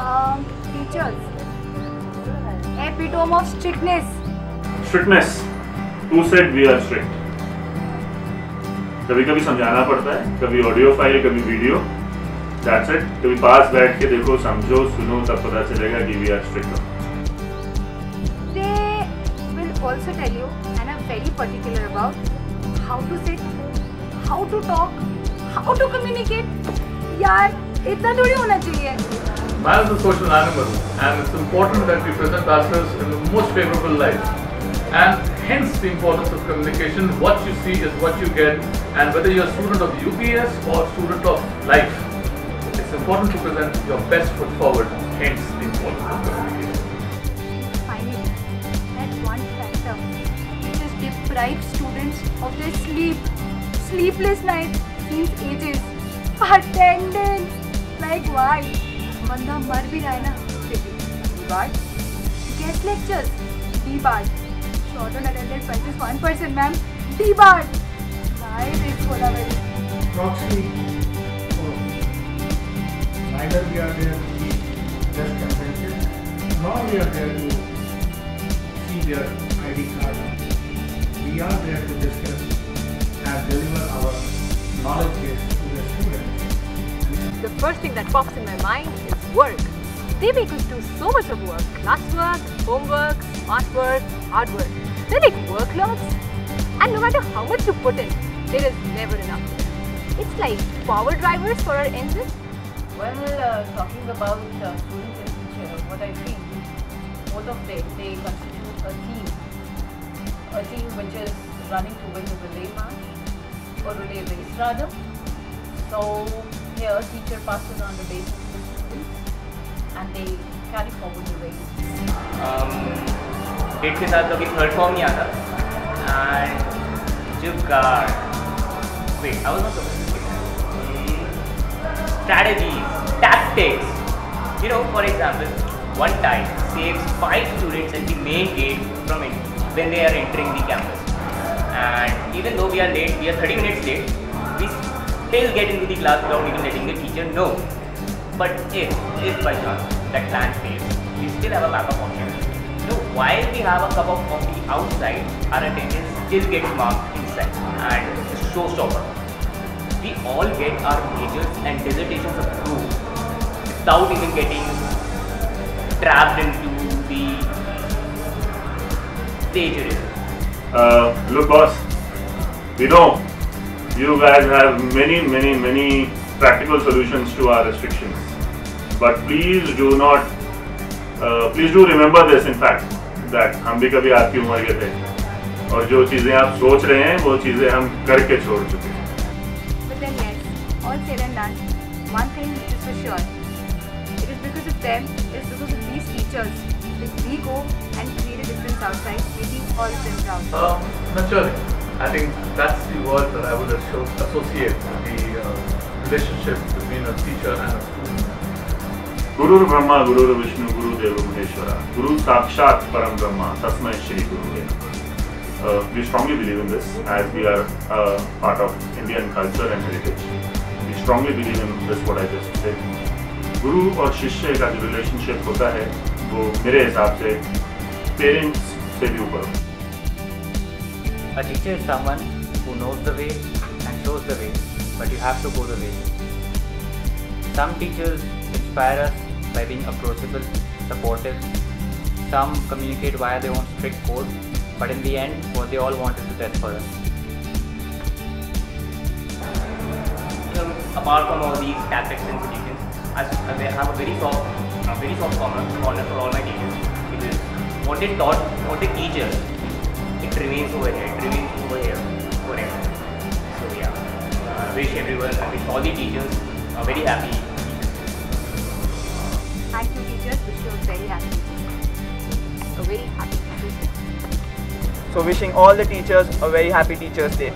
Teachers, epitome of strictness. Strictness. Who said we are strict? कभी कभी समझाना पड़ता है, कभी ऑडियो फाइल, कभी वीडियो. That's it. कभी पास बैठ के देखो, समझो, सुनो, तब पता चलेगा कि we are strict. They will also tell you, and I'm very particular about how to sit, how to talk, how to communicate. यार इतना थोड़ी होना चाहिए. Man is a social animal, and it's important that we present ourselves in the most favorable light. And hence the importance of communication. What you see is what you get, and whether you're a student of UPS or a student of life, it's important to present your best foot forward. Hence the importance of communication. Finally, that one factor which has deprived students of their sleep, sleepless nights since ages. Attendance. Like why? बंदा मर भी रहा है ना, be barred. Guest lectures, be barred. Short on attended practice 1%, ma'am, be barred. Why this coronavirus? Proxy. Neither we are there to be just consented, nor we are there to see their ID card. We are there to discuss and deliver our knowledge base to the students. The first thing that pops in my mind is work. They make us do so much of work. Classwork, homework, smart work, hard work. They're like workloads. And no matter how much you put in, there is never enough. It's like power drivers for our engine. Well, talking about students and teachers, what I feel, both of them, they constitute a team which is running towards a relay march, or relay race rather. So here, teacher passes on the basis to the students, and they carry forward the race. डेट के साथ कभी third form नहीं आता. And जुगाड़, wait, I was not supposed to say that. Strategies, tactics. You know, for example, one time saves 5 students at the main gate from when they are entering the campus. And even though we are late, we are 30 minutes late, we still get into the class without even letting the teacher know. But if by chance that plan fails, we still have a backup option. So while we have a cup of coffee outside, our attendance still gets marked inside, and it's a showstopper. We all get our majors and dissertations approved without even getting trapped into the plagiarism. Look, boss, we know you guys have many practical solutions to our restrictions, but please do remember this, in fact, that हम भी कभी आपकी उम्र के थे, और जो चीज़ें आप सोच रहे हैं वो चीज़ें हम करके छोड़ चुके हैं. But then yes, all said and done, one thing which is for sure, it is because of them, it is because of these teachers that we go and create a difference outside, making all of them proud. Naturally, I think that's the word that I would associate the relationship between a teacher and a student. गुरुर् Brahma गुरुर् Vishnu गुरुदेव महेश्वरा गुरु साक्षात परम ब्रह्मा तस्मै श्री गुरुवे नमः. We strongly believe in this, as we are part of Indian culture and heritage. We strongly believe in this, what I just said. गुरु और शिष्य का जो relationship होता है वो मेरे हिसाब से पेरेंट्स से भी ऊपर. A teacher is someone who knows the way and shows the way, but you have to go the way. Some teachers inspire us by being approachable, supportive. Some communicate via their own strict code, but in the end, what they all want is the best for us. Apart from all these tactics and solutions, I have a very soft corner for all my teachers, because what they taught, what they teach us, it remains over here, forever. So yeah, I wish all the teachers are very happy. Thank you teachers, wish you a very happy, a very happy Teachers Day. So wishing all the teachers a very happy Teachers Day.